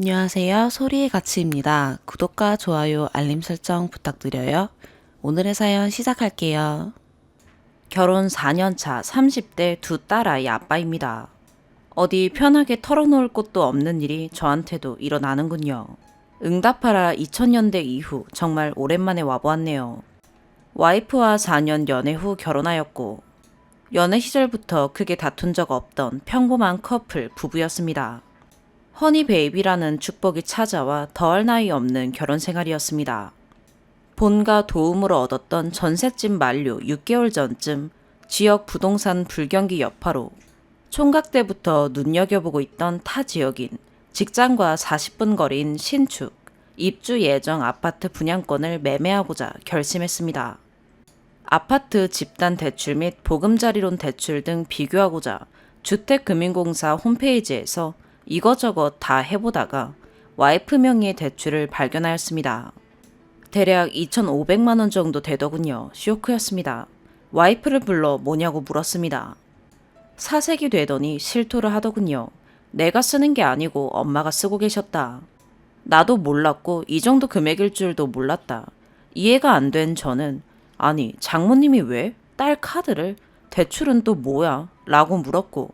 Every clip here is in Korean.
안녕하세요. 소리의 가치입니다. 구독과 좋아요, 알림 설정 부탁드려요. 오늘의 사연 시작할게요. 결혼 4년차 30대 두 딸아이 아빠입니다. 어디 편하게 털어놓을 곳도 없는 일이 저한테도 일어나는군요. 응답하라 2000년대 이후 정말 오랜만에 와보았네요. 와이프와 4년 연애 후 결혼하였고 연애 시절부터 크게 다툰 적 없던 평범한 커플 부부였습니다. 허니 베이비라는 축복이 찾아와 더할 나위 없는 결혼 생활이었습니다. 본가 도움으로 얻었던 전셋집 만료 6개월 전쯤 지역 부동산 불경기 여파로 총각 때부터 눈여겨보고 있던 타 지역인 직장과 40분 거리인 신축, 입주 예정 아파트 분양권을 매매하고자 결심했습니다. 아파트 집단 대출 및 보금자리론 대출 등 비교하고자 주택금융공사 홈페이지에서 이것저것 다 해보다가 와이프 명의의 대출을 발견하였습니다. 대략 2,500만 원 정도 되더군요. 쇼크였습니다. 와이프를 불러 뭐냐고 물었습니다. 사색이 되더니 실토를 하더군요. 내가 쓰는 게 아니고 엄마가 쓰고 계셨다. 나도 몰랐고 이 정도 금액일 줄도 몰랐다. 이해가 안 된 저는 아니 장모님이 왜? 딸 카드를? 대출은 또 뭐야? 라고 물었고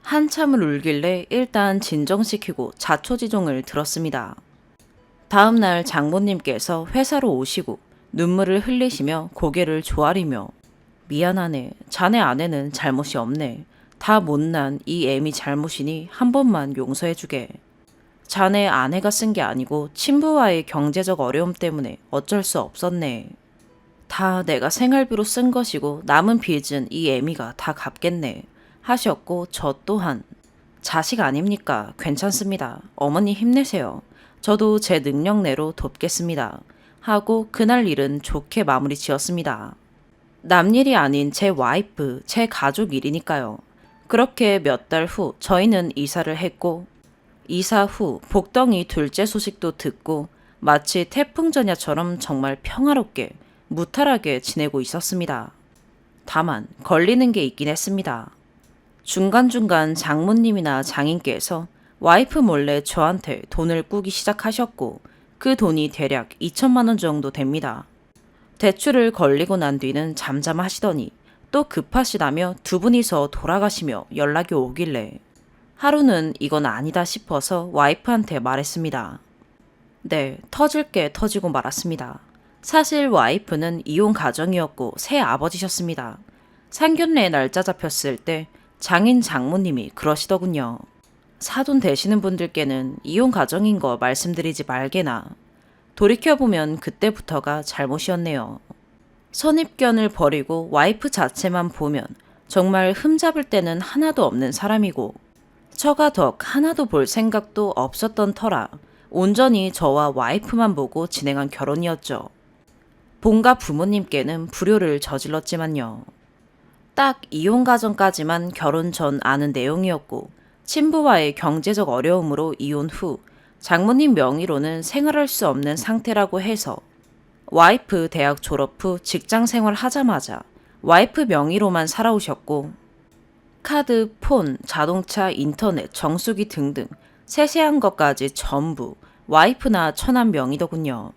한참을 울길래 일단 진정시키고 자초지종을 들었습니다. 다음날 장모님께서 회사로 오시고 눈물을 흘리시며 고개를 조아리며 미안하네. 자네 아내는 잘못이 없네. 다 못난 이 애미 잘못이니 한 번만 용서해주게. 자네 아내가 쓴 게 아니고 친부와의 경제적 어려움 때문에 어쩔 수 없었네. 다 내가 생활비로 쓴 것이고 남은 빚은 이 애미가 다 갚겠네. 하셨고 저 또한 자식 아닙니까? 괜찮습니다. 어머니 힘내세요. 저도 제 능력 내로 돕겠습니다. 하고 그날 일은 좋게 마무리 지었습니다. 남 일이 아닌 제 와이프, 제 가족 일이니까요. 그렇게 몇 달 후 저희는 이사를 했고 이사 후 복덩이 둘째 소식도 듣고 마치 태풍 전야처럼 정말 평화롭게 무탈하게 지내고 있었습니다. 다만 걸리는 게 있긴 했습니다. 중간중간 장모님이나 장인께서 와이프 몰래 저한테 돈을 꾸기 시작하셨고 그 돈이 대략 2천만 원 정도 됩니다. 대출을 걸리고 난 뒤는 잠잠하시더니 또 급하시다며 두 분이서 돌아가시며 연락이 오길래 하루는 이건 아니다 싶어서 와이프한테 말했습니다. 네, 터질 게 터지고 말았습니다. 사실 와이프는 이혼 가정이었고 새 아버지셨습니다. 상견례 날짜 잡혔을 때 장인 장모님이 그러시더군요. 사돈 되시는 분들께는 이혼 가정인 거 말씀드리지 말게나. 돌이켜보면 그때부터가 잘못이었네요. 선입견을 버리고 와이프 자체만 보면 정말 흠잡을 데는 하나도 없는 사람이고 처가덕 하나도 볼 생각도 없었던 터라 온전히 저와 와이프만 보고 진행한 결혼이었죠. 본가 부모님께는 불효를 저질렀지만요. 딱 이혼 가정까지만 결혼 전 아는 내용이었고 친부와의 경제적 어려움으로 이혼 후 장모님 명의로는 생활할 수 없는 상태라고 해서 와이프 대학 졸업 후 직장 생활 하자마자 와이프 명의로만 살아오셨고 카드, 폰, 자동차, 인터넷, 정수기 등등 세세한 것까지 전부 와이프나 처남 명의더군요.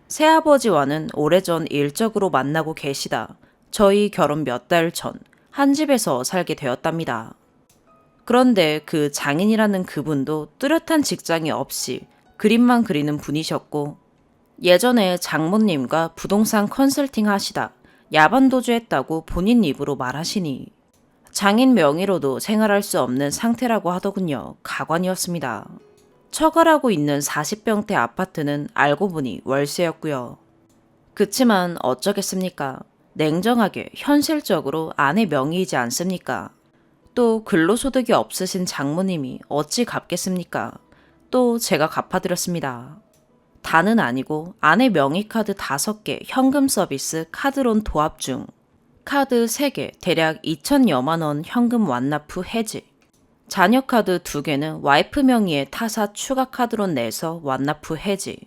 새아버지와는 오래전 일적으로 만나고 계시다 저희 결혼 몇 달 전 한 집에서 살게 되었답니다. 그런데 그 장인이라는 그분도 뚜렷한 직장이 없이 그림만 그리는 분이셨고 예전에 장모님과 부동산 컨설팅 하시다 야반도주했다고 본인 입으로 말하시니 장인 명의로도 생활할 수 없는 상태라고 하더군요. 가관이었습니다. 처가라고 있는 40평대 아파트는 알고 보니 월세였고요. 그치만 어쩌겠습니까? 냉정하게 현실적으로 아내 명의이지 않습니까? 또 근로소득이 없으신 장모님이 어찌 갚겠습니까? 또 제가 갚아드렸습니다. 다는 아니고 아내 명의카드 5개 현금 서비스 카드론 도합 중 카드 3개 대략 2천여만 원 현금 완납 후 해지 자녀카드 2개는 와이프 명의의 타사 추가 카드론 내서 완납 후 해지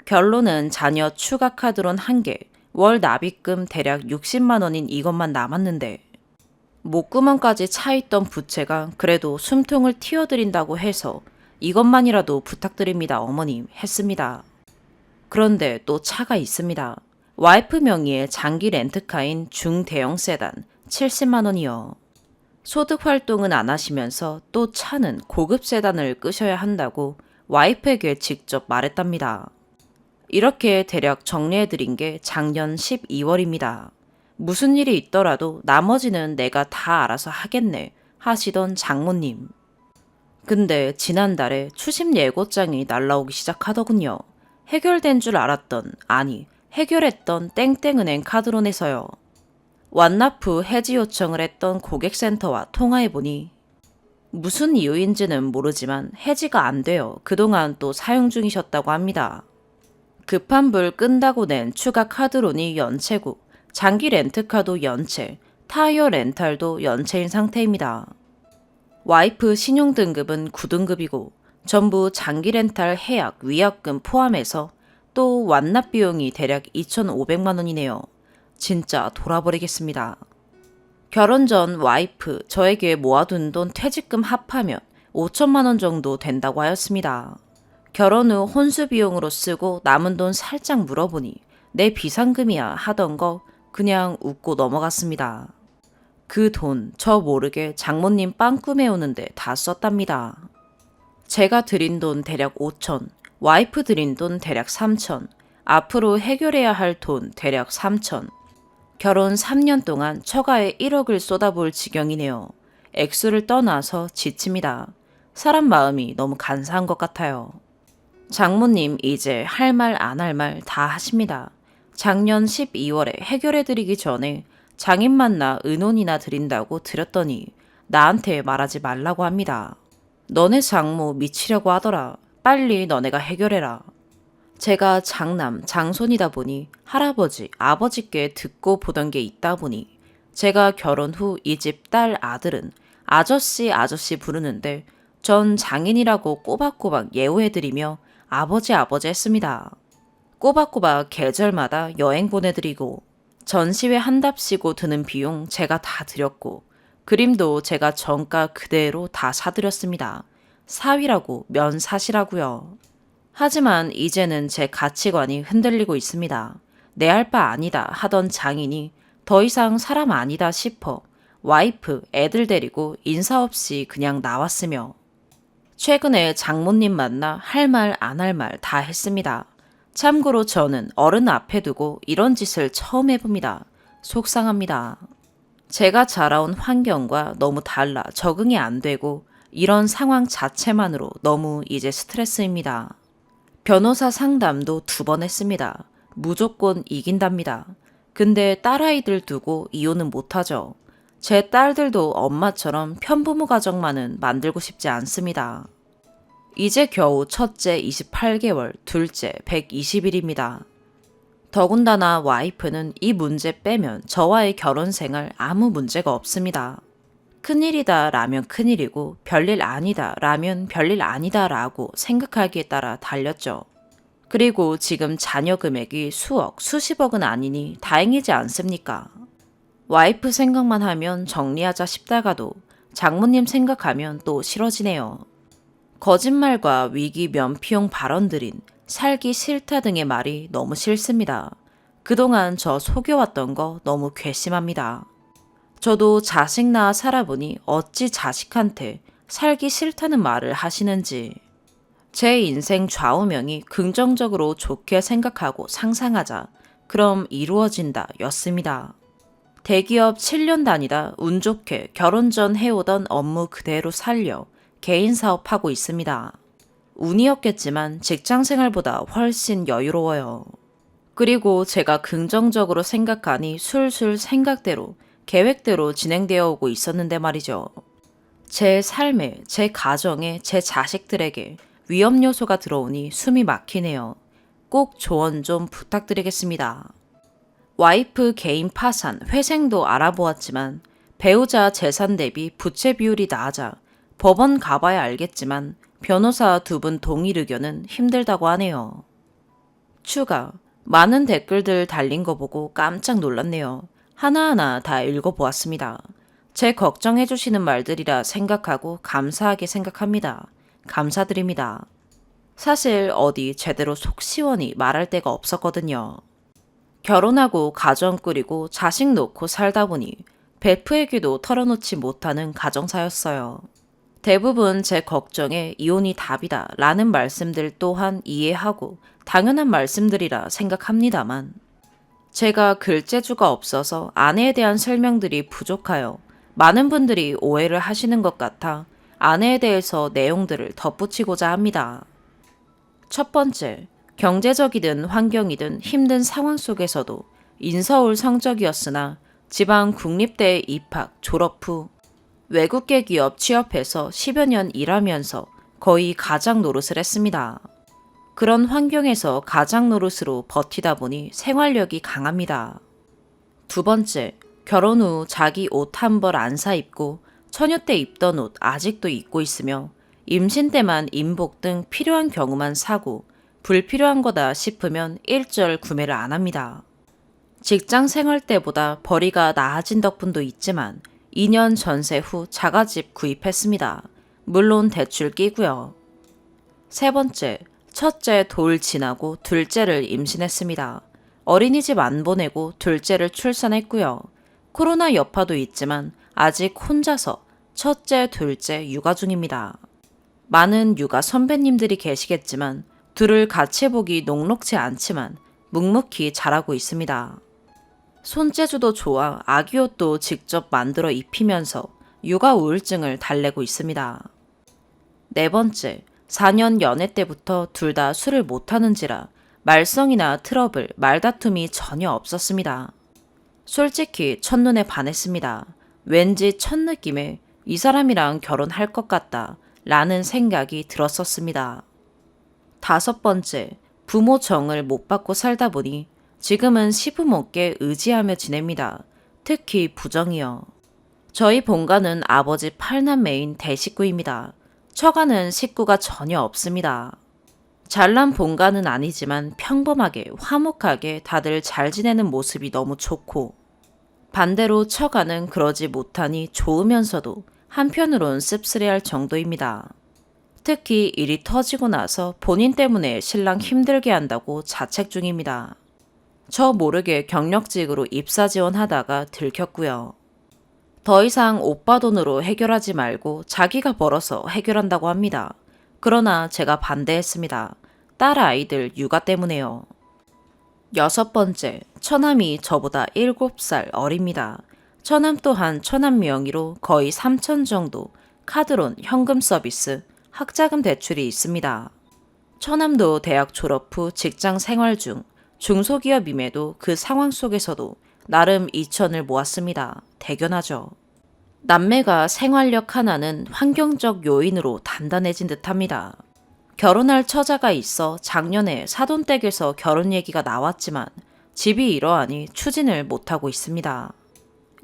결론은 자녀 추가 카드론 1개 월 납입금 대략 60만 원인 이것만 남았는데 목구멍까지 차있던 부채가 그래도 숨통을 틔워드린다고 해서 이것만이라도 부탁드립니다, 어머님. 했습니다. 그런데 또 차가 있습니다. 와이프 명의의 장기 렌트카인 중대형 세단 70만 원이요. 소득 활동은 안 하시면서 또 차는 고급 세단을 끄셔야 한다고 와이프에게 직접 말했답니다. 이렇게 대략 정리해드린 게 작년 12월입니다. 무슨 일이 있더라도 나머지는 내가 다 알아서 하겠네 하시던 장모님. 근데 지난달에 추심 예고장이 날라오기 시작하더군요. 해결된 줄 알았던, 아니 해결했던 땡땡은행 카드론에서요. 완납 후 해지 요청을 했던 고객센터와 통화해보니 무슨 이유인지는 모르지만 해지가 안 돼요. 그동안 또 사용 중이셨다고 합니다. 급한 불 끈다고 낸 추가 카드론이 연체고 장기 렌트카도 연체, 타이어 렌탈도 연체인 상태입니다. 와이프 신용등급은 9등급이고 전부 장기 렌탈 해약, 위약금 포함해서 또 완납 비용이 대략 2,500만 원이네요. 진짜 돌아버리겠습니다. 결혼 전 와이프 저에게 모아둔 돈 퇴직금 합하면 5천만 원 정도 된다고 하였습니다. 결혼 후 혼수 비용으로 쓰고 남은 돈 살짝 물어보니 내 비상금이야 하던 거 그냥 웃고 넘어갔습니다. 그 돈 저 모르게 장모님 빵 꾸며오는데 다 썼답니다. 제가 드린 돈 대략 5천, 와이프 드린 돈 대략 3천, 앞으로 해결해야 할 돈 대략 3천. 결혼 3년 동안 처가에 1억을 쏟아부을 지경이네요. 액수를 떠나서 지칩니다. 사람 마음이 너무 간사한 것 같아요. 장모님 이제 할 말 안 할 말 다 하십니다. 작년 12월에 해결해드리기 전에 장인 만나 의논이나 드린다고 드렸더니 나한테 말하지 말라고 합니다. 너네 장모 미치려고 하더라. 빨리 너네가 해결해라. 제가 장남, 장손이다 보니 할아버지, 아버지께 듣고 보던 게 있다 보니 제가 결혼 후 이 집 딸 아들은 아저씨 부르는데 전 장인이라고 꼬박꼬박 예우해드리며 아버지 했습니다. 꼬박꼬박 계절마다 여행 보내드리고 전시회 한답시고 드는 비용 제가 다 드렸고 그림도 제가 정가 그대로 다 사드렸습니다. 사위라고 면 사시라고요. 하지만 이제는 제 가치관이 흔들리고 있습니다. 내 할 바 아니다 하던 장인이 더 이상 사람 아니다 싶어 와이프, 애들 데리고 인사 없이 그냥 나왔으며 최근에 장모님 만나 할 말 안 할 말 다 했습니다. 참고로 저는 어른 앞에 두고 이런 짓을 처음 해봅니다. 속상합니다. 제가 자라온 환경과 너무 달라 적응이 안 되고 이런 상황 자체만으로 너무 이제 스트레스입니다. 변호사 상담도 2번 했습니다. 무조건 이긴답니다. 근데 딸아이들 두고 이혼은 못하죠. 제 딸들도 엄마처럼 편부모 가정만은 만들고 싶지 않습니다. 이제 겨우 첫째 28개월, 둘째 120일입니다. 더군다나 와이프는 이 문제 빼면 저와의 결혼 생활 아무 문제가 없습니다. 큰일이다 라면 큰일이고 별일 아니다 라면 별일 아니다 라고 생각하기에 따라 달렸죠. 그리고 지금 자녀 금액이 수억, 수십억은 아니니 다행이지 않습니까? 와이프 생각만 하면 정리하자 싶다가도 장모님 생각하면 또 싫어지네요. 거짓말과 위기 면피용 발언들인 살기 싫다 등의 말이 너무 싫습니다. 그동안 저 속여왔던 거 너무 괘씸합니다. 저도 자식 낳아 살아보니 어찌 자식한테 살기 싫다는 말을 하시는지. 제 인생 좌우명이 긍정적으로 좋게 생각하고 상상하자 그럼 이루어진다 였습니다. 대기업 7년 다니다 운 좋게 결혼 전 해오던 업무 그대로 살려 개인 사업하고 있습니다. 운이었겠지만 직장 생활보다 훨씬 여유로워요. 그리고 제가 긍정적으로 생각하니 술술 생각대로 계획대로 진행되어 오고 있었는데 말이죠. 제 삶에, 제 가정에, 제 자식들에게 위험 요소가 들어오니 숨이 막히네요. 꼭 조언 좀 부탁드리겠습니다. 와이프 개인 파산, 회생도 알아보았지만 배우자 재산 대비 부채 비율이 낮아 법원 가봐야 알겠지만 변호사 2분 동일 의견은 힘들다고 하네요. 추가, 많은 댓글들 달린 거 보고 깜짝 놀랐네요. 하나하나 다 읽어보았습니다. 제 걱정해주시는 말들이라 생각하고 감사하게 생각합니다. 감사드립니다. 사실 어디 제대로 속 시원히 말할 데가 없었거든요. 결혼하고 가정 꾸리고 자식 놓고 살다 보니 베프에게도 털어놓지 못하는 가정사였어요. 대부분 제 걱정에 이혼이 답이다 라는 말씀들 또한 이해하고 당연한 말씀들이라 생각합니다만 제가 글재주가 없어서 아내에 대한 설명들이 부족하여 많은 분들이 오해를 하시는 것 같아 아내에 대해서 내용들을 덧붙이고자 합니다. 첫 번째, 경제적이든 환경이든 힘든 상황 속에서도 인서울 성적이었으나 지방 국립대에 입학, 졸업 후 외국계 기업 취업해서 10여 년 일하면서 거의 가장 노릇을 했습니다. 그런 환경에서 가장 노릇으로 버티다 보니 생활력이 강합니다. 두 번째, 결혼 후 자기 옷 한 벌 안 사 입고 처녀 때 입던 옷 아직도 입고 있으며 임신 때만 임복 등 필요한 경우만 사고 불필요한 거다 싶으면 일절 구매를 안 합니다. 직장 생활 때보다 벌이가 나아진 덕분도 있지만 2년 전세 후 자가집 구입했습니다. 물론 대출 끼고요. 세 번째, 첫째 돌 지나고 둘째를 임신했습니다. 어린이집 안 보내고 둘째를 출산했고요. 코로나 여파도 있지만 아직 혼자서 첫째, 둘째 육아 중입니다. 많은 육아 선배님들이 계시겠지만 둘을 같이 보기 녹록지 않지만 묵묵히 잘하고 있습니다. 손재주도 좋아 아기 옷도 직접 만들어 입히면서 육아 우울증을 달래고 있습니다. 네 번째, 4년 연애 때부터 둘 다 술을 못하는지라 말썽이나 트러블, 말다툼이 전혀 없었습니다. 솔직히 첫눈에 반했습니다. 왠지 첫 느낌에 이 사람이랑 결혼할 것 같다 라는 생각이 들었었습니다. 다섯 번째, 부모 정을 못 받고 살다 보니 지금은 시부모께 의지하며 지냅니다. 특히 부정이요. 저희 본가는 아버지 8남매인 대식구입니다. 처가는 식구가 전혀 없습니다. 잘난 본가는 아니지만 평범하게 화목하게 다들 잘 지내는 모습이 너무 좋고 반대로 처가는 그러지 못하니 좋으면서도 한편으론 씁쓸해할 정도입니다. 특히 일이 터지고 나서 본인 때문에 신랑 힘들게 한다고 자책 중입니다. 저 모르게 경력직으로 입사 지원하다가 들켰고요. 더 이상 오빠 돈으로 해결하지 말고 자기가 벌어서 해결한다고 합니다. 그러나 제가 반대했습니다. 딸 아이들 육아 때문에요. 여섯 번째, 처남이 저보다 7살 어립니다. 처남 또한 처남 명의로 거의 3천 정도 카드론, 현금 서비스, 학자금 대출이 있습니다. 처남도 대학 졸업 후 직장 생활 중 중소기업임에도 그 상황 속에서도 나름 2천을 모았습니다. 대견하죠. 남매가 생활력 하나는 환경적 요인으로 단단해진 듯합니다. 결혼할 처자가 있어 작년에 사돈댁에서 결혼 얘기가 나왔지만 집이 이러하니 추진을 못하고 있습니다.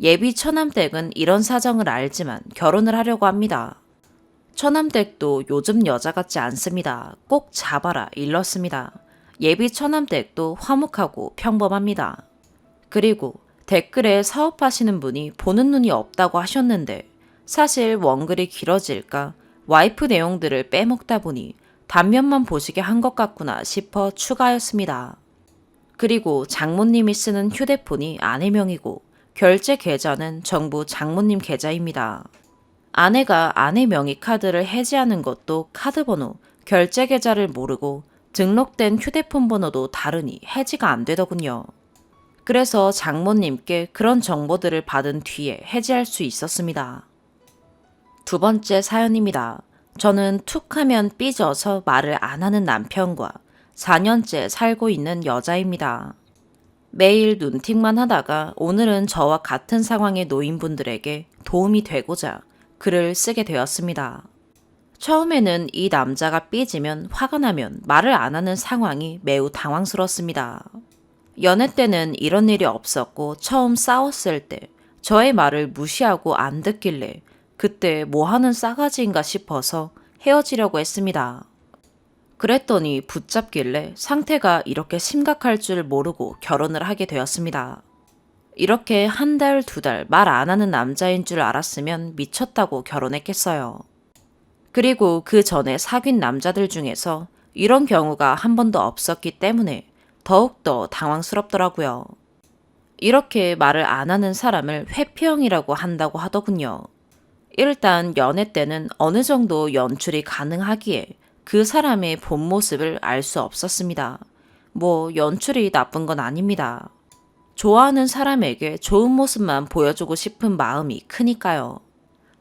예비 처남댁은 이런 사정을 알지만 결혼을 하려고 합니다. 처남댁도 요즘 여자 같지 않습니다. 꼭 잡아라 일렀습니다. 예비 처남댁도 화목하고 평범합니다. 그리고 댓글에 사업하시는 분이 보는 눈이 없다고 하셨는데 사실 원글이 길어질까 와이프 내용들을 빼먹다 보니 단면만 보시게 한 것 같구나 싶어 추가하였습니다. 그리고 장모님이 쓰는 휴대폰이 아내 명이고 결제 계좌는 정부 장모님 계좌입니다. 아내가 아내 명의 카드를 해지하는 것도 카드 번호, 결제 계좌를 모르고 등록된 휴대폰 번호도 다르니 해지가 안 되더군요. 그래서 장모님께 그런 정보들을 받은 뒤에 해지할 수 있었습니다. 두 번째 사연입니다. 저는 툭 하면 삐져서 말을 안 하는 남편과 4년째 살고 있는 여자입니다. 매일 눈팅만 하다가 오늘은 저와 같은 상황의 노인분들에게 도움이 되고자 글을 쓰게 되었습니다. 처음에는 이 남자가 삐지면 화가 나면 말을 안 하는 상황이 매우 당황스럽습니다. 연애 때는 이런 일이 없었고 처음 싸웠을 때 저의 말을 무시하고 안 듣길래 그때 뭐 하는 싸가지인가 싶어서 헤어지려고 했습니다. 그랬더니 붙잡길래 상태가 이렇게 심각할 줄 모르고 결혼을 하게 되었습니다. 이렇게 한 달, 두 달 말 안 하는 남자인 줄 알았으면 미쳤다고 결혼했겠어요. 그리고 그 전에 사귄 남자들 중에서 이런 경우가 한 번도 없었기 때문에 더욱더 당황스럽더라고요. 이렇게 말을 안 하는 사람을 회피형이라고 한다고 하더군요. 일단 연애 때는 어느 정도 연출이 가능하기에 그 사람의 본 모습을 알 수 없었습니다. 뭐 연출이 나쁜 건 아닙니다. 좋아하는 사람에게 좋은 모습만 보여주고 싶은 마음이 크니까요.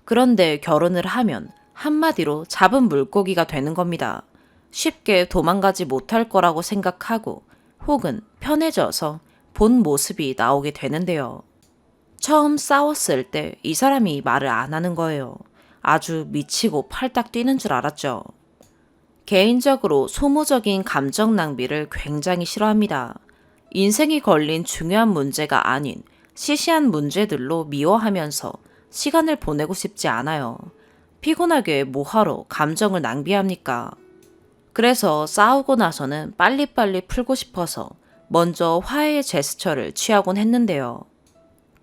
그런데 결혼을 하면 한마디로 잡은 물고기가 되는 겁니다. 쉽게 도망가지 못할 거라고 생각하고 혹은 편해져서 본 모습이 나오게 되는데요. 처음 싸웠을 때 이 사람이 말을 안 하는 거예요. 아주 미치고 팔딱 뛰는 줄 알았죠. 개인적으로 소모적인 감정 낭비를 굉장히 싫어합니다. 인생이 걸린 중요한 문제가 아닌 시시한 문제들로 미워하면서 시간을 보내고 싶지 않아요. 피곤하게 뭐하러 감정을 낭비합니까? 그래서 싸우고 나서는 빨리빨리 풀고 싶어서 먼저 화해의 제스처를 취하곤 했는데요.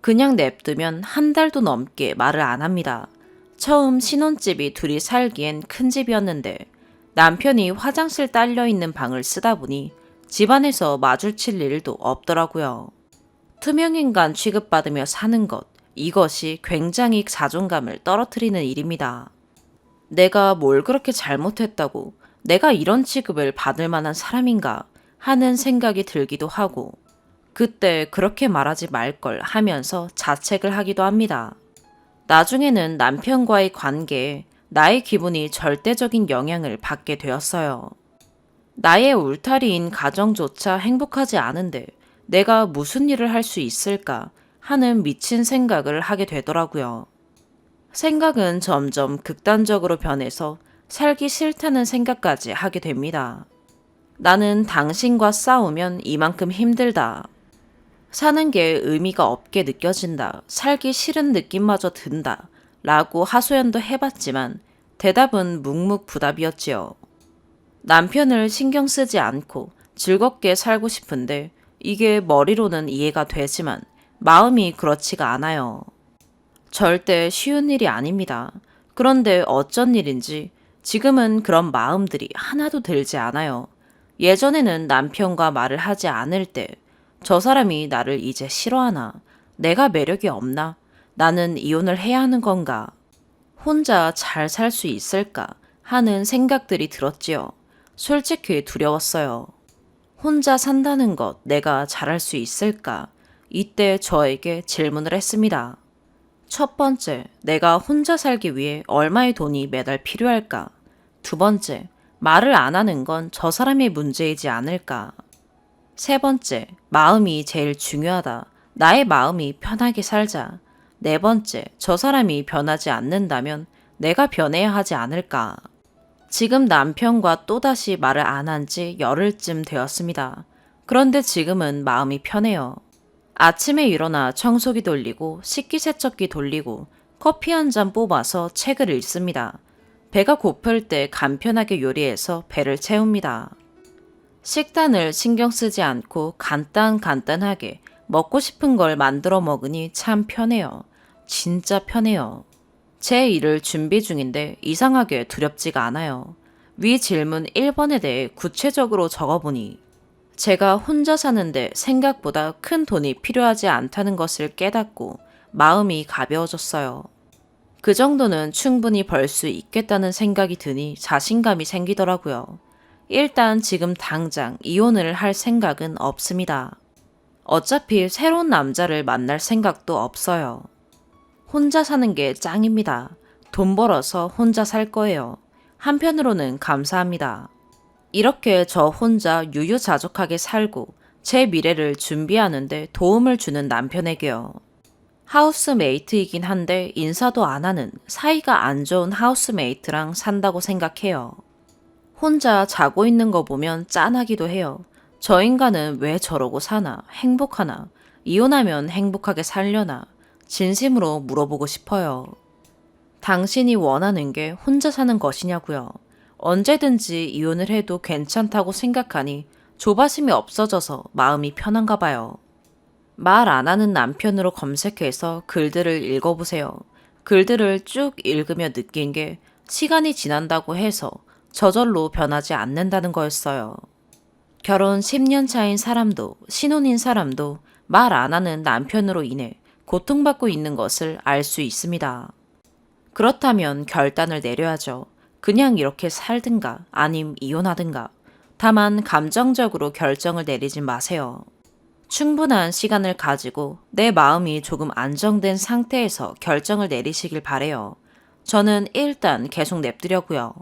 그냥 냅두면 한 달도 넘게 말을 안 합니다. 처음 신혼집이 둘이 살기엔 큰 집이었는데 남편이 화장실 딸려 있는 방을 쓰다 보니 집안에서 마주칠 일도 없더라고요. 투명인간 취급받으며 사는 것, 이것이 굉장히 자존감을 떨어뜨리는 일입니다. 내가 뭘 그렇게 잘못했다고 내가 이런 취급을 받을 만한 사람인가 하는 생각이 들기도 하고 그때 그렇게 말하지 말걸 하면서 자책을 하기도 합니다. 나중에는 남편과의 관계에 나의 기분이 절대적인 영향을 받게 되었어요. 나의 울타리인 가정조차 행복하지 않은데 내가 무슨 일을 할 수 있을까 하는 미친 생각을 하게 되더라고요. 생각은 점점 극단적으로 변해서 살기 싫다는 생각까지 하게 됩니다. 나는 당신과 싸우면 이만큼 힘들다. 사는 게 의미가 없게 느껴진다. 살기 싫은 느낌마저 든다. 라고 하소연도 해봤지만 대답은 묵묵부답이었지요. 남편을 신경 쓰지 않고 즐겁게 살고 싶은데 이게 머리로는 이해가 되지만 마음이 그렇지가 않아요. 절대 쉬운 일이 아닙니다. 그런데 어쩐 일인지 지금은 그런 마음들이 하나도 들지 않아요. 예전에는 남편과 말을 하지 않을 때 저 사람이 나를 이제 싫어하나? 내가 매력이 없나? 나는 이혼을 해야 하는 건가? 혼자 잘 살 수 있을까? 하는 생각들이 들었지요. 솔직히 두려웠어요. 혼자 산다는 것 내가 잘할 수 있을까? 이때 저에게 질문을 했습니다. 첫 번째, 내가 혼자 살기 위해 얼마의 돈이 매달 필요할까? 두 번째, 말을 안 하는 건 저 사람의 문제이지 않을까? 세 번째, 마음이 제일 중요하다. 나의 마음이 편하게 살자. 네 번째, 저 사람이 변하지 않는다면 내가 변해야 하지 않을까? 지금 남편과 또다시 말을 안 한 지 열흘쯤 되었습니다. 그런데 지금은 마음이 편해요. 아침에 일어나 청소기 돌리고 식기세척기 돌리고 커피 한 잔 뽑아서 책을 읽습니다. 배가 고플 때 간편하게 요리해서 배를 채웁니다. 식단을 신경 쓰지 않고 간단하게 먹고 싶은 걸 만들어 먹으니 참 편해요. 진짜 편해요. 제 일을 준비 중인데 이상하게 두렵지가 않아요. 위 질문 1번에 대해 구체적으로 적어보니 제가 혼자 사는데 생각보다 큰 돈이 필요하지 않다는 것을 깨닫고 마음이 가벼워졌어요. 그 정도는 충분히 벌 수 있겠다는 생각이 드니 자신감이 생기더라고요. 일단 지금 당장 이혼을 할 생각은 없습니다. 어차피 새로운 남자를 만날 생각도 없어요. 혼자 사는 게 짱입니다. 돈 벌어서 혼자 살 거예요. 한편으로는 감사합니다. 이렇게 저 혼자 유유자적하게 살고 제 미래를 준비하는데 도움을 주는 남편에게요. 하우스메이트이긴 한데 인사도 안 하는 사이가 안 좋은 하우스메이트랑 산다고 생각해요. 혼자 자고 있는 거 보면 짠하기도 해요. 저 인간은 왜 저러고 사나? 행복하나? 이혼하면 행복하게 살려나? 진심으로 물어보고 싶어요. 당신이 원하는 게 혼자 사는 것이냐고요. 언제든지 이혼을 해도 괜찮다고 생각하니 조바심이 없어져서 마음이 편한가 봐요. 말 안 하는 남편으로 검색해서 글들을 읽어보세요. 글들을 쭉 읽으며 느낀 게 시간이 지난다고 해서 저절로 변하지 않는다는 거였어요. 결혼 10년 차인 사람도 신혼인 사람도 말 안 하는 남편으로 인해 고통받고 있는 것을 알 수 있습니다. 그렇다면 결단을 내려야죠. 그냥 이렇게 살든가 아님 이혼하든가. 다만 감정적으로 결정을 내리지 마세요. 충분한 시간을 가지고 내 마음이 조금 안정된 상태에서 결정을 내리시길 바래요. 저는 일단 계속 냅두려고요.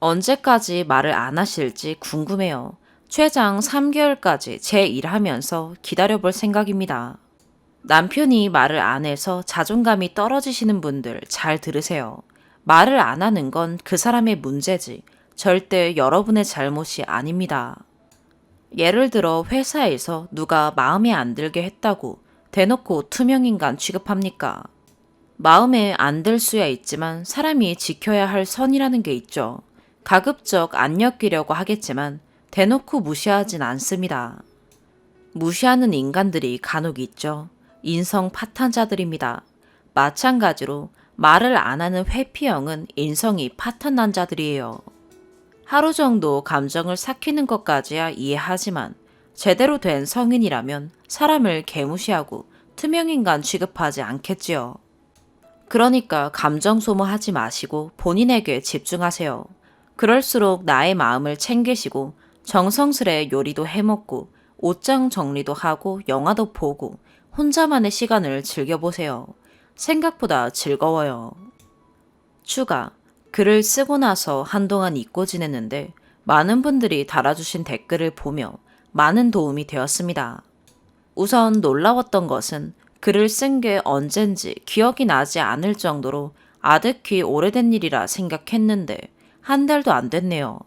언제까지 말을 안 하실지 궁금해요. 최장 3개월까지 제 일하면서 기다려볼 생각입니다. 남편이 말을 안 해서 자존감이 떨어지시는 분들 잘 들으세요. 말을 안 하는 건 그 사람의 문제지 절대 여러분의 잘못이 아닙니다. 예를 들어 회사에서 누가 마음에 안 들게 했다고 대놓고 투명인간 취급합니까? 마음에 안 들 수야 있지만 사람이 지켜야 할 선이라는 게 있죠. 가급적 안 엮이려고 하겠지만 대놓고 무시하진 않습니다. 무시하는 인간들이 간혹 있죠. 인성 파탄자들입니다. 마찬가지로 말을 안 하는 회피형은 인성이 파탄난 자들이에요. 하루 정도 감정을 삭히는 것까지야 이해하지만 제대로 된 성인이라면 사람을 개무시하고 투명인간 취급하지 않겠지요. 그러니까 감정 소모하지 마시고 본인에게 집중하세요. 그럴수록 나의 마음을 챙기시고 정성스레 요리도 해먹고 옷장 정리도 하고 영화도 보고 혼자만의 시간을 즐겨보세요. 생각보다 즐거워요. 추가. 글을 쓰고 나서 한동안 잊고 지냈는데 많은 분들이 달아주신 댓글을 보며 많은 도움이 되었습니다. 우선 놀라웠던 것은 글을 쓴 게 언젠지 기억이 나지 않을 정도로 아득히 오래된 일이라 생각했는데 한 달도 안 됐네요.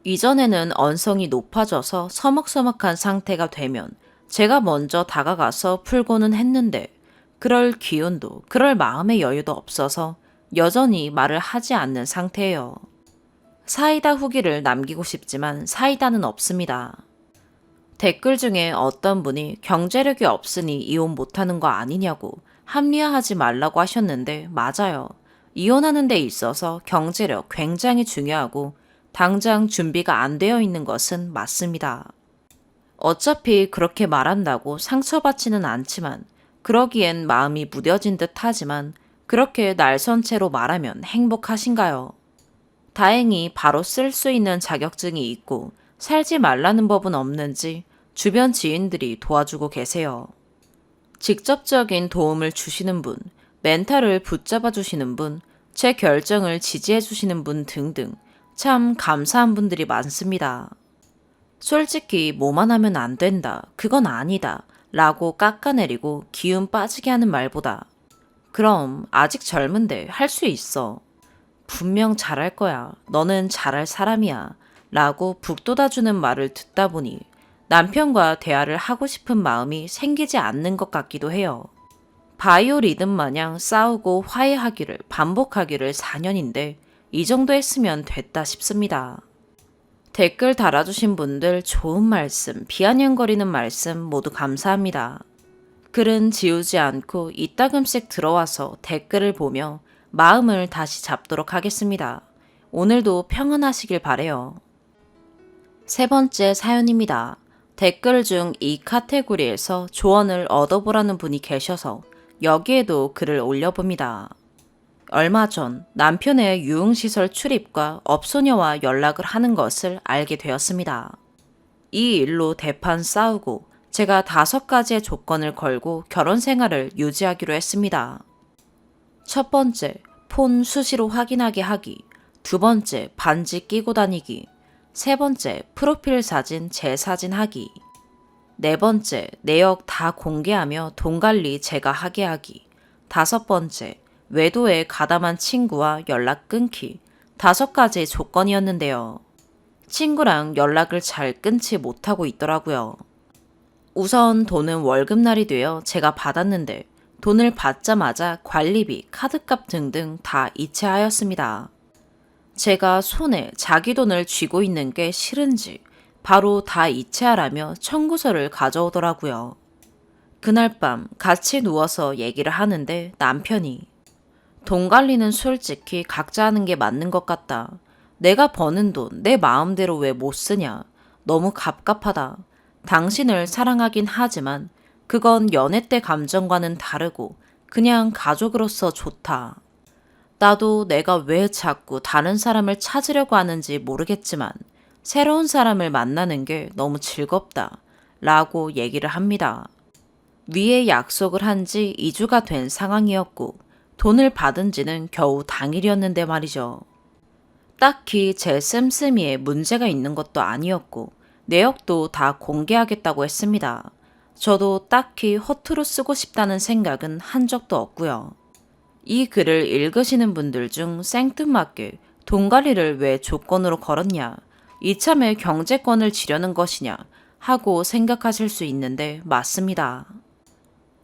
이전에는 언성이 높아져서 서먹서먹한 상태가 되면 제가 먼저 다가가서 풀고는 했는데 그럴 기운도 그럴 마음의 여유도 없어서 여전히 말을 하지 않는 상태예요. 사이다 후기를 남기고 싶지만 사이다는 없습니다. 댓글 중에 어떤 분이 경제력이 없으니 이혼 못하는 거 아니냐고 합리화하지 말라고 하셨는데 맞아요. 이혼하는 데 있어서 경제력 굉장히 중요하고 당장 준비가 안 되어 있는 것은 맞습니다. 어차피 그렇게 말한다고 상처받지는 않지만 그러기엔 마음이 무뎌진 듯 하지만 그렇게 날선 채로 말하면 행복하신가요? 다행히 바로 쓸 수 있는 자격증이 있고 살지 말라는 법은 없는지 주변 지인들이 도와주고 계세요. 직접적인 도움을 주시는 분, 멘탈을 붙잡아 주시는 분, 제 결정을 지지해 주시는 분 등등 참 감사한 분들이 많습니다. 솔직히 뭐만 하면 안 된다, 그건 아니다 라고 깎아내리고 기운 빠지게 하는 말보다 그럼 아직 젊은데 할 수 있어. 분명 잘할 거야. 너는 잘할 사람이야. 라고 북돋아주는 말을 듣다 보니 남편과 대화를 하고 싶은 마음이 생기지 않는 것 같기도 해요. 바이오 리듬 마냥 싸우고 화해하기를 반복하기를 4년인데 이 정도 했으면 됐다 싶습니다. 댓글 달아주신 분들 좋은 말씀, 비아냥거리는 말씀 모두 감사합니다. 글은 지우지 않고 이따금씩 들어와서 댓글을 보며 마음을 다시 잡도록 하겠습니다. 오늘도 평안하시길 바래요. 세 번째 사연입니다. 댓글 중 이 카테고리에서 조언을 얻어보라는 분이 계셔서 여기에도 글을 올려봅니다. 얼마 전 남편의 유흥시설 출입과 업소녀와 연락을 하는 것을 알게 되었습니다. 이 일로 대판 싸우고 제가 5가지의 조건을 걸고 결혼 생활을 유지하기로 했습니다. 첫 번째, 폰 수시로 확인하게 하기. 두 번째, 반지 끼고 다니기. 세 번째, 프로필 사진 재사진 하기. 네 번째, 내역 다 공개하며 돈 관리 제가 하게 하기. 다섯 번째, 외도에 가담한 친구와 연락 끊기. 5가지 조건이었는데요. 친구랑 연락을 잘 끊지 못하고 있더라고요. 우선 돈은 월급날이 되어 제가 받았는데 돈을 받자마자 관리비, 카드값 등등 다 이체하였습니다. 제가 손에 자기 돈을 쥐고 있는 게 싫은지 바로 다 이체하라며 청구서를 가져오더라고요. 그날 밤 같이 누워서 얘기를 하는데 남편이 돈 관리는 솔직히 각자 하는 게 맞는 것 같다. 내가 버는 돈 내 마음대로 왜 못 쓰냐. 너무 갑갑하다. 당신을 사랑하긴 하지만 그건 연애 때 감정과는 다르고 그냥 가족으로서 좋다. 나도 내가 왜 자꾸 다른 사람을 찾으려고 하는지 모르겠지만 새로운 사람을 만나는 게 너무 즐겁다. 라고 얘기를 합니다. 위에 약속을 한 지 2주가 된 상황이었고 돈을 받은 지는 겨우 당일이었는데 말이죠. 딱히 제 씀씀이에 문제가 있는 것도 아니었고 내역도 다 공개하겠다고 했습니다. 저도 딱히 허투루 쓰고 싶다는 생각은 한 적도 없고요. 이 글을 읽으시는 분들 중 생뚱맞게 돈 관리를 왜 조건으로 걸었냐, 이참에 경제권을 지려는 것이냐 하고 생각하실 수 있는데 맞습니다.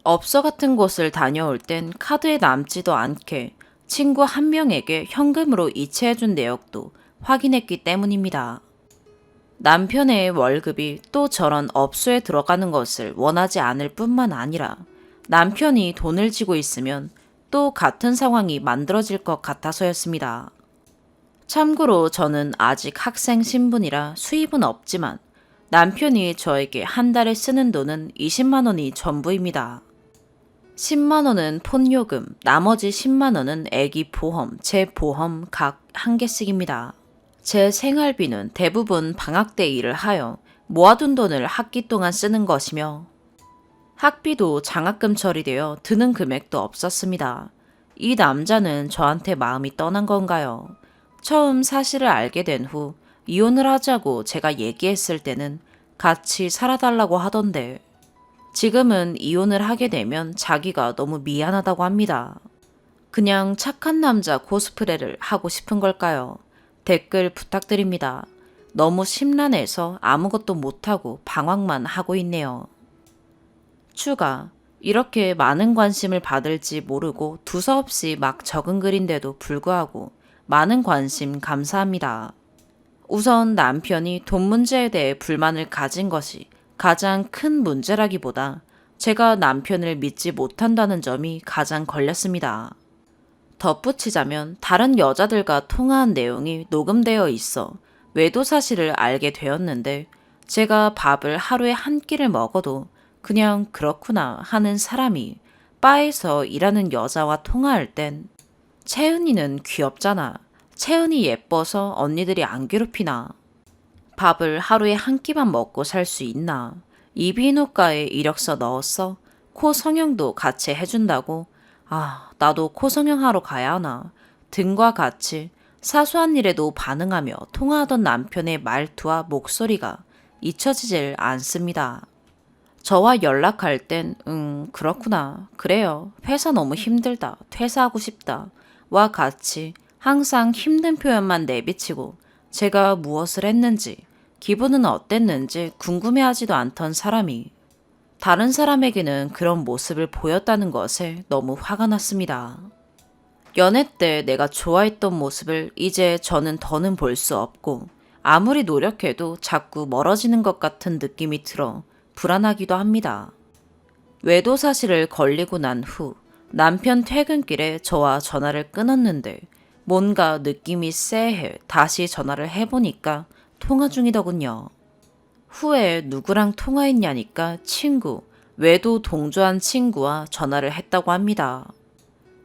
업소 같은 곳을 다녀올 땐 카드에 남지도 않게 친구 한 명에게 현금으로 이체해준 내역도 확인했기 때문입니다. 남편의 월급이 또 저런 업소에 들어가는 것을 원하지 않을 뿐만 아니라 남편이 돈을 쥐고 있으면 또 같은 상황이 만들어질 것 같아서였습니다. 참고로 저는 아직 학생 신분이라 수입은 없지만 남편이 저에게 한 달에 쓰는 돈은 20만 원이 전부입니다. 10만 원은 폰요금, 나머지 10만 원은 애기 보험, 제 보험 각 한 개씩입니다. 제 생활비는 대부분 방학 때 일을 하여 모아둔 돈을 학기 동안 쓰는 것이며 학비도 장학금 처리되어 드는 금액도 없었습니다. 이 남자는 저한테 마음이 떠난 건가요? 처음 사실을 알게 된 후 이혼을 하자고 제가 얘기했을 때는 같이 살아달라고 하던데 지금은 이혼을 하게 되면 자기가 너무 미안하다고 합니다. 그냥 착한 남자 코스프레를 하고 싶은 걸까요? 댓글 부탁드립니다. 너무 심란해서 아무것도 못하고 방황만 하고 있네요. 추가. 이렇게 많은 관심을 받을지 모르고 두서없이 막 적은 글인데도 불구하고 많은 관심 감사합니다. 우선 남편이 돈 문제에 대해 불만을 가진 것이 가장 큰 문제라기보다 제가 남편을 믿지 못한다는 점이 가장 걸렸습니다. 덧붙이자면 다른 여자들과 통화한 내용이 녹음되어 있어 외도 사실을 알게 되었는데 제가 밥을 하루에 한 끼를 먹어도 그냥 그렇구나 하는 사람이 바에서 일하는 여자와 통화할 땐 채은이는 귀엽잖아. 채은이 예뻐서 언니들이 안 괴롭히나. 밥을 하루에 한 끼만 먹고 살 수 있나. 이비인후과에 이력서 넣었어. 코 성형도 같이 해준다고. 아, 나도 코 성형하러 가야 하나. 등과 같이 사소한 일에도 반응하며 통화하던 남편의 말투와 목소리가 잊혀지질 않습니다. 저와 연락할 땐 그렇구나. 그래요. 회사 너무 힘들다. 퇴사하고 싶다. 와 같이 항상 힘든 표현만 내비치고 제가 무엇을 했는지 기분은 어땠는지 궁금해하지도 않던 사람이 다른 사람에게는 그런 모습을 보였다는 것에 너무 화가 났습니다. 연애 때 내가 좋아했던 모습을 이제 저는 더는 볼 수 없고 아무리 노력해도 자꾸 멀어지는 것 같은 느낌이 들어 불안하기도 합니다. 외도 사실을 걸리고 난 후 남편 퇴근길에 저와 전화를 끊었는데 뭔가 느낌이 쎄해 다시 전화를 해보니까 통화 중이더군요. 후에 누구랑 통화했냐니까 친구, 외도 동조한 친구와 전화를 했다고 합니다.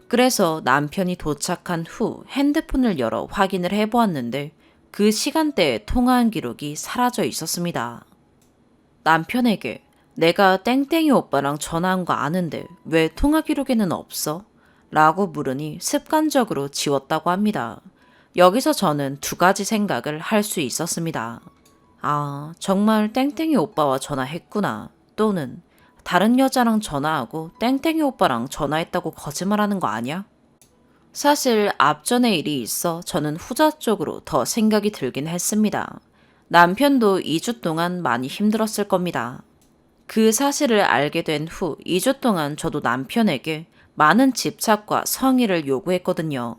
그래서 남편이 도착한 후 핸드폰을 열어 확인을 해보았는데 그 시간대에 통화한 기록이 사라져 있었습니다. 남편에게 내가 땡땡이 오빠랑 전화한 거 아는데 왜 통화 기록에는 없어? 라고 물으니 습관적으로 지웠다고 합니다. 여기서 저는 두 가지 생각을 할 수 있었습니다. 아, 정말 땡땡이 오빠와 전화했구나. 또는 다른 여자랑 전화하고 땡땡이 오빠랑 전화했다고 거짓말하는 거 아니야? 사실 앞전에 일이 있어 저는 후자 쪽으로 더 생각이 들긴 했습니다. 남편도 2주 동안 많이 힘들었을 겁니다. 그 사실을 알게 된 후 2주 동안 저도 남편에게 많은 집착과 성의를 요구했거든요.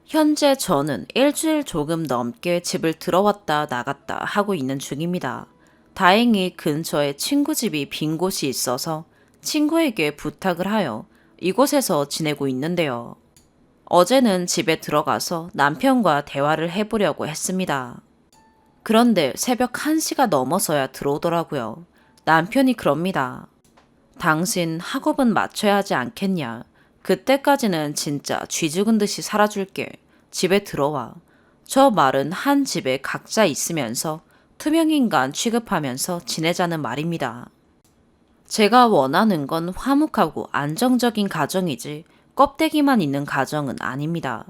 현재 저는 일주일 조금 넘게 집을 들어왔다 나갔다 하고 있는 중입니다. 다행히 근처에 친구 집이 빈 곳이 있어서 친구에게 부탁을 하여 이곳에서 지내고 있는데요. 어제는 집에 들어가서 남편과 대화를 해보려고 했습니다. 그런데 새벽 1시가 넘어서야 들어오더라고요. 남편이 그럽니다. 당신 학업은 맞춰야 하지 않겠냐. 그때까지는 진짜 쥐 죽은 듯이 살아줄게. 집에 들어와. 저 말은 한 집에 각자 있으면서 투명인간 취급하면서 지내자는 말입니다. 제가 원하는 건 화목하고 안정적인 가정이지 껍데기만 있는 가정은 아닙니다.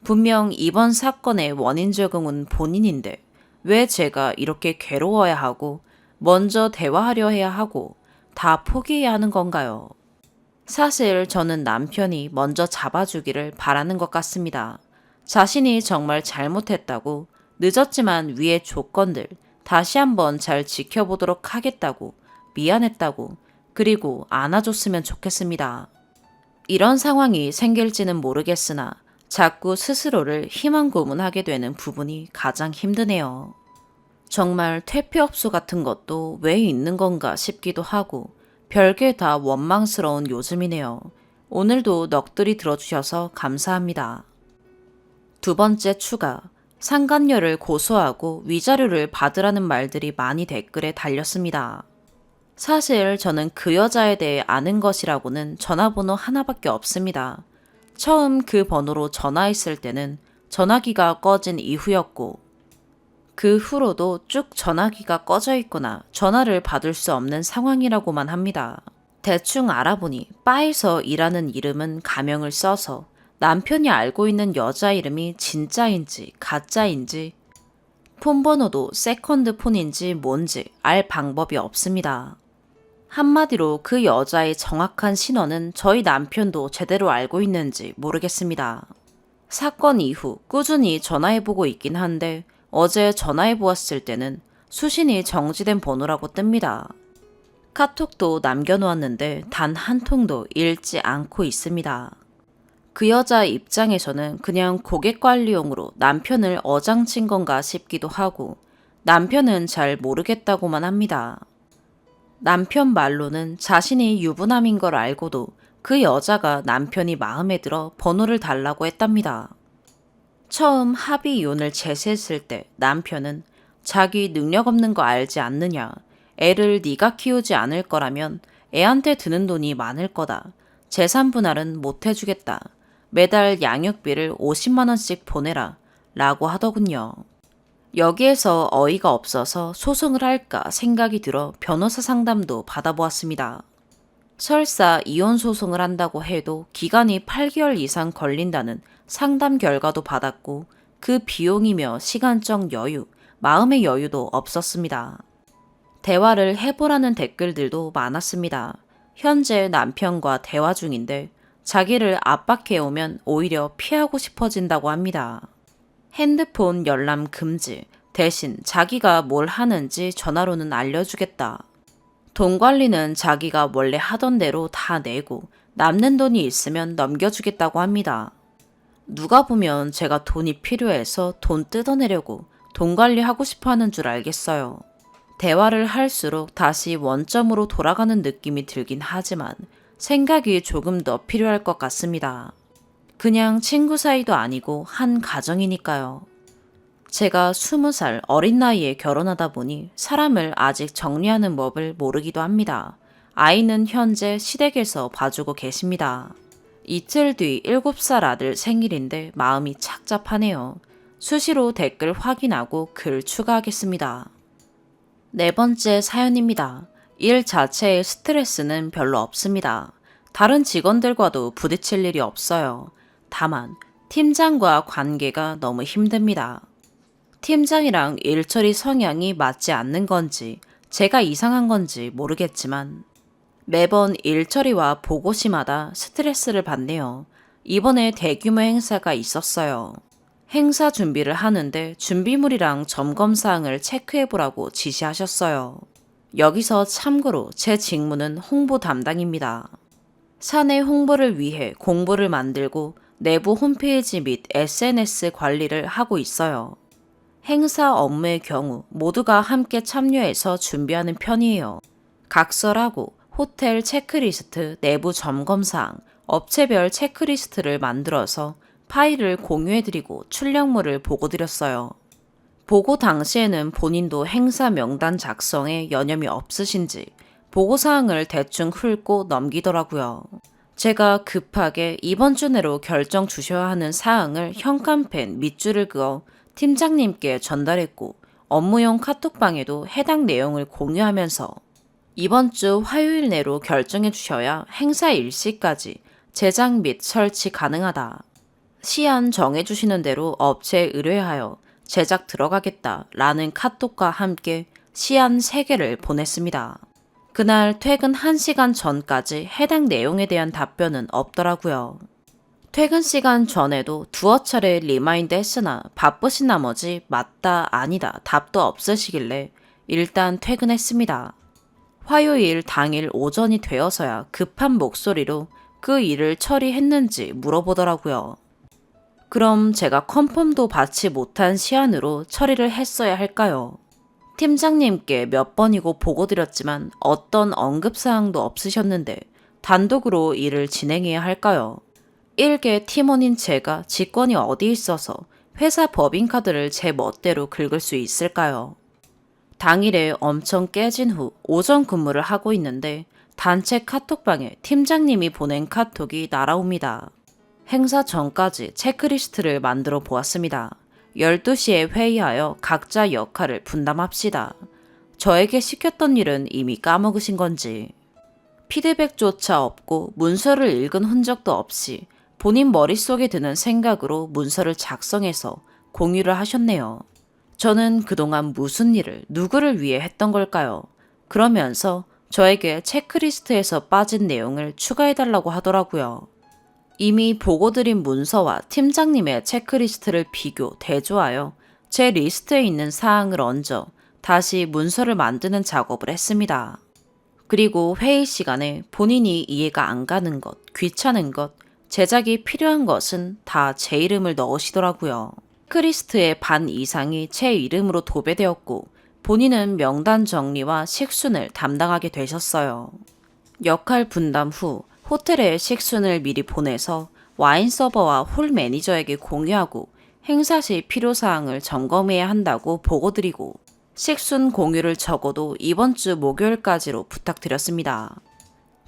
분명 이번 사건의 원인 제공은 본인인데 왜 제가 이렇게 괴로워야 하고 먼저 대화하려 해야 하고 다 포기해야 하는 건가요? 사실 저는 남편이 먼저 잡아주기를 바라는 것 같습니다. 자신이 정말 잘못했다고 늦었지만 위의 조건들 다시 한번 잘 지켜보도록 하겠다고 미안했다고 그리고 안아줬으면 좋겠습니다. 이런 상황이 생길지는 모르겠으나 자꾸 스스로를 희망 고문하게 되는 부분이 가장 힘드네요. 정말 퇴폐업소 같은 것도 왜 있는 건가 싶기도 하고 별게 다 원망스러운 요즘이네요. 오늘도 넋두리 들어주셔서 감사합니다. 두 번째 추가. 상간녀를 고소하고 위자료를 받으라는 말들이 많이 댓글에 달렸습니다. 사실 저는 그 여자에 대해 아는 것이라고는 전화번호 하나밖에 없습니다. 처음 그 번호로 전화했을 때는 전화기가 꺼진 이후였고 그 후로도 쭉 전화기가 꺼져 있거나 전화를 받을 수 없는 상황이라고만 합니다. 대충 알아보니 바에서 일하는 이름은 가명을 써서 남편이 알고 있는 여자 이름이 진짜인지 가짜인지 폰번호도 세컨드 폰인지 뭔지 알 방법이 없습니다. 한마디로 그 여자의 정확한 신원은 저희 남편도 제대로 알고 있는지 모르겠습니다. 사건 이후 꾸준히 전화해보고 있긴 한데 어제 전화해보았을 때는 수신이 정지된 번호라고 뜹니다. 카톡도 남겨놓았는데 단 한 통도 읽지 않고 있습니다. 그 여자 입장에서는 그냥 고객 관리용으로 남편을 어장친 건가 싶기도 하고 남편은 잘 모르겠다고만 합니다. 남편 말로는 자신이 유부남인 걸 알고도 그 여자가 남편이 마음에 들어 번호를 달라고 했답니다. 처음 합의 이혼을 제시했을 때 남편은 자기 능력 없는 거 알지 않느냐. 애를 네가 키우지 않을 거라면 애한테 드는 돈이 많을 거다. 재산 분할은 못 해주겠다. 매달 양육비를 50만 원씩 보내라. 라고 하더군요. 여기에서 어이가 없어서 소송을 할까 생각이 들어 변호사 상담도 받아보았습니다. 설사 이혼 소송을 한다고 해도 기간이 8개월 이상 걸린다는 상담 결과도 받았고 그 비용이며 시간적 여유, 마음의 여유도 없었습니다. 대화를 해보라는 댓글들도 많았습니다. 현재 남편과 대화 중인데 자기를 압박해오면 오히려 피하고 싶어진다고 합니다. 핸드폰 열람 금지, 대신 자기가 뭘 하는지 전화로는 알려주겠다. 돈 관리는 자기가 원래 하던 대로 다 내고 남는 돈이 있으면 넘겨주겠다고 합니다. 누가 보면 제가 돈이 필요해서 돈 뜯어내려고 돈 관리하고 싶어 하는 줄 알겠어요. 대화를 할수록 다시 원점으로 돌아가는 느낌이 들긴 하지만 생각이 조금 더 필요할 것 같습니다. 그냥 친구 사이도 아니고 한 가정이니까요. 제가 20살 어린 나이에 결혼하다 보니 사람을 아직 정리하는 법을 모르기도 합니다. 아이는 현재 시댁에서 봐주고 계십니다. 이틀 뒤 7살 아들 생일인데 마음이 착잡하네요. 수시로 댓글 확인하고 글 추가하겠습니다. 네 번째 사연입니다. 일 자체의 스트레스는 별로 없습니다. 다른 직원들과도 부딪힐 일이 없어요. 다만 팀장과 관계가 너무 힘듭니다. 팀장이랑 일처리 성향이 맞지 않는 건지 제가 이상한 건지 모르겠지만 매번 일처리와 보고시마다 스트레스를 받네요. 이번에 대규모 행사가 있었어요. 행사 준비를 하는데 준비물이랑 점검사항을 체크해보라고 지시하셨어요. 여기서 참고로 제 직무는 홍보 담당입니다. 사내 홍보를 위해 공보를 만들고 내부 홈페이지 및 SNS 관리를 하고 있어요. 행사 업무의 경우 모두가 함께 참여해서 준비하는 편이에요. 각설하고 호텔 체크리스트, 내부 점검사항, 업체별 체크리스트를 만들어서 파일을 공유해드리고 출력물을 보고드렸어요. 보고 당시에는 본인도 행사 명단 작성에 여념이 없으신지 보고사항을 대충 훑고 넘기더라고요. 제가 급하게 이번 주 내로 결정 주셔야 하는 사항을 현관펜 밑줄을 그어 팀장님께 전달했고 업무용 카톡방에도 해당 내용을 공유하면서 이번 주 화요일 내로 결정해 주셔야 행사 일시까지 제작 및 설치 가능하다. 시한 정해주시는 대로 업체에 의뢰하여 제작 들어가겠다 라는 카톡과 함께 시한 3개를 보냈습니다. 그날 퇴근 1시간 전까지 해당 내용에 대한 답변은 없더라고요. 퇴근 시간 전에도 두어 차례 리마인드 했으나 바쁘신 나머지 맞다 아니다 답도 없으시길래 일단 퇴근했습니다. 화요일 당일 오전이 되어서야 급한 목소리로 그 일을 처리했는지 물어보더라고요. 그럼 제가 컨펌도 받지 못한 시한으로 처리를 했어야 할까요? 팀장님께 몇 번이고 보고드렸지만 어떤 언급사항도 없으셨는데 단독으로 일을 진행해야 할까요? 일개 팀원인 제가 직권이 어디 있어서 회사 법인카드를 제 멋대로 긁을 수 있을까요? 당일에 엄청 깨진 후 오전 근무를 하고 있는데 단체 카톡방에 팀장님이 보낸 카톡이 날아옵니다. 행사 전까지 체크리스트를 만들어 보았습니다. 12시에 회의하여 각자 역할을 분담합시다. 저에게 시켰던 일은 이미 까먹으신 건지. 피드백조차 없고 문서를 읽은 흔적도 없이 본인 머릿속에 드는 생각으로 문서를 작성해서 공유를 하셨네요. 저는 그동안 무슨 일을 누구를 위해 했던 걸까요? 그러면서 저에게 체크리스트에서 빠진 내용을 추가해달라고 하더라고요. 이미 보고드린 문서와 팀장님의 체크리스트를 비교, 대조하여 제 리스트에 있는 사항을 얹어 다시 문서를 만드는 작업을 했습니다. 그리고 회의 시간에 본인이 이해가 안 가는 것, 귀찮은 것, 제작이 필요한 것은 다 제 이름을 넣으시더라고요. 체크리스트의 반 이상이 제 이름으로 도배되었고 본인은 명단 정리와 식순을 담당하게 되셨어요. 역할 분담 후 호텔에 식순을 미리 보내서 와인 서버와 홀 매니저에게 공유하고 행사 시 필요사항을 점검해야 한다고 보고드리고 식순 공유를 적어도 이번 주 목요일까지로 부탁드렸습니다.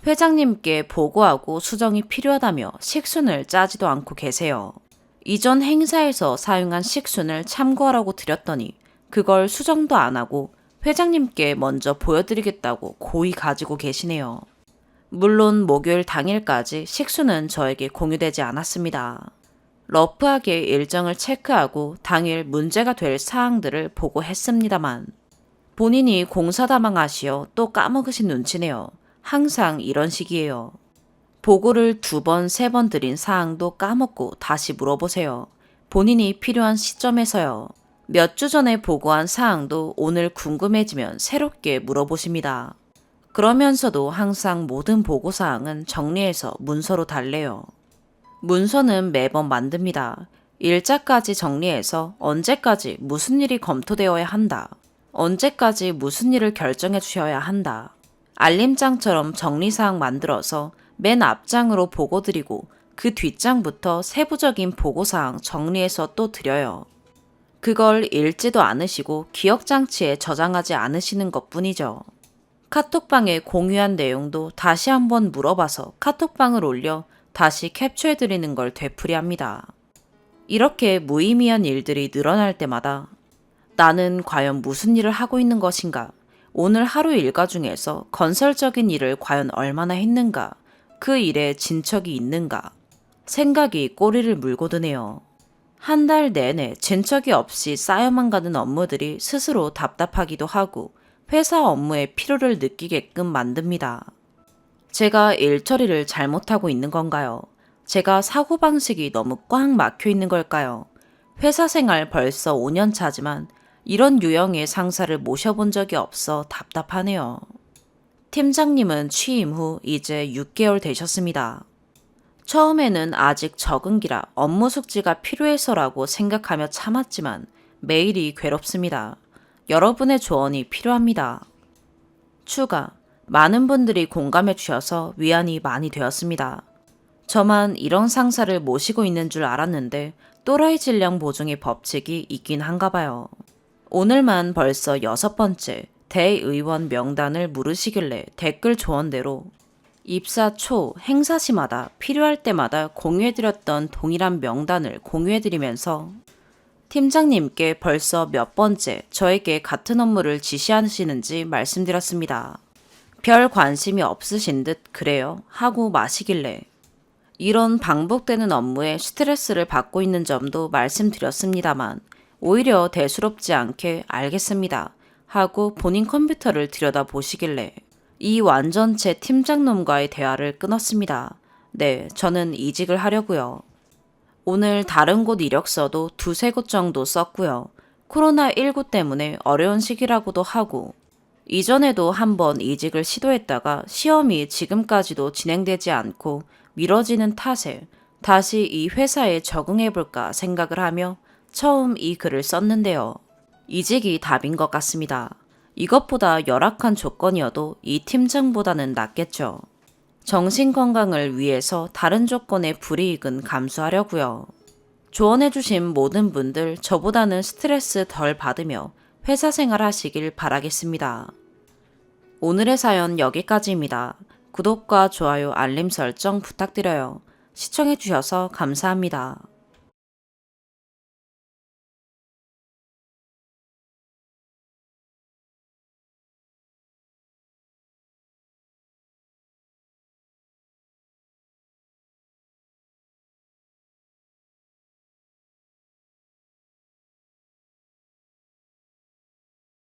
회장님께 보고하고 수정이 필요하다며 식순을 짜지도 않고 계세요. 이전 행사에서 사용한 식순을 참고하라고 드렸더니 그걸 수정도 안 하고 회장님께 먼저 보여드리겠다고 고의 가지고 계시네요. 물론 목요일 당일까지 식수는 저에게 공유되지 않았습니다. 러프하게 일정을 체크하고 당일 문제가 될 사항들을 보고했습니다만 본인이 공사다망하시어 또 까먹으신 눈치네요. 항상 이런 식이에요. 보고를 2번, 3번 드린 사항도 까먹고 다시 물어보세요. 본인이 필요한 시점에서요. 몇 주 전에 보고한 사항도 오늘 궁금해지면 새롭게 물어보십니다. 그러면서도 항상 모든 보고사항은 정리해서 문서로 달래요. 문서는 매번 만듭니다. 일자까지 정리해서 언제까지 무슨 일이 검토되어야 한다. 언제까지 무슨 일을 결정해 주셔야 한다. 알림장처럼 정리사항 만들어서 맨 앞장으로 보고드리고 그 뒷장부터 세부적인 보고사항 정리해서 또 드려요. 그걸 읽지도 않으시고 기억장치에 저장하지 않으시는 것뿐이죠. 카톡방에 공유한 내용도 다시 한번 물어봐서 카톡방을 올려 다시 캡처해드리는 걸 되풀이합니다. 이렇게 무의미한 일들이 늘어날 때마다 나는 과연 무슨 일을 하고 있는 것인가? 오늘 하루 일과 중에서 건설적인 일을 과연 얼마나 했는가? 그 일에 진척이 있는가? 생각이 꼬리를 물고 드네요. 한 달 내내 진척이 없이 쌓여만 가는 업무들이 스스로 답답하기도 하고 회사 업무에 피로를 느끼게끔 만듭니다. 제가 일 처리를 잘못하고 있는 건가요? 제가 사고방식이 너무 꽉 막혀 있는 걸까요? 회사 생활 벌써 5년 차지만 이런 유형의 상사를 모셔본 적이 없어 답답하네요. 팀장님은 취임 후 이제 6개월 되셨습니다. 처음에는 아직 적응기라 업무 숙지가 필요해서라고 생각하며 참았지만 매일이 괴롭습니다. 여러분의 조언이 필요합니다. 추가, 많은 분들이 공감해 주셔서 위안이 많이 되었습니다. 저만 이런 상사를 모시고 있는 줄 알았는데 또라이 질량 보증의 법칙이 있긴 한가 봐요. 오늘만 벌써 6번째 대의원 명단을 물으시길래 댓글 조언대로 입사 초 행사 시마다 필요할 때마다 공유해드렸던 동일한 명단을 공유해드리면서 팀장님께 벌써 몇 번째 저에게 같은 업무를 지시하시는지 말씀드렸습니다. 별 관심이 없으신 듯 그래요 하고 마시길래 이런 반복되는 업무에 스트레스를 받고 있는 점도 말씀드렸습니다만 오히려 대수롭지 않게 알겠습니다 하고 본인 컴퓨터를 들여다보시길래 이 완전체 팀장놈과의 대화를 끊었습니다. 네, 저는 이직을 하려고요. 오늘 다른 곳 이력서도 2~3곳 정도 썼고요. 코로나19 때문에 어려운 시기라고도 하고 이전에도 한번 이직을 시도했다가 시험이 지금까지도 진행되지 않고 미뤄지는 탓에 다시 이 회사에 적응해볼까 생각을 하며 처음 이 글을 썼는데요. 이직이 답인 것 같습니다. 이것보다 열악한 조건이어도 이 팀장보다는 낫겠죠. 정신건강을 위해서 다른 조건의 불이익은 감수하려고요. 조언해주신 모든 분들 저보다는 스트레스 덜 받으며 회사 생활 하시길 바라겠습니다. 오늘의 사연 여기까지입니다. 구독과 좋아요, 알림 설정 부탁드려요. 시청해주셔서 감사합니다.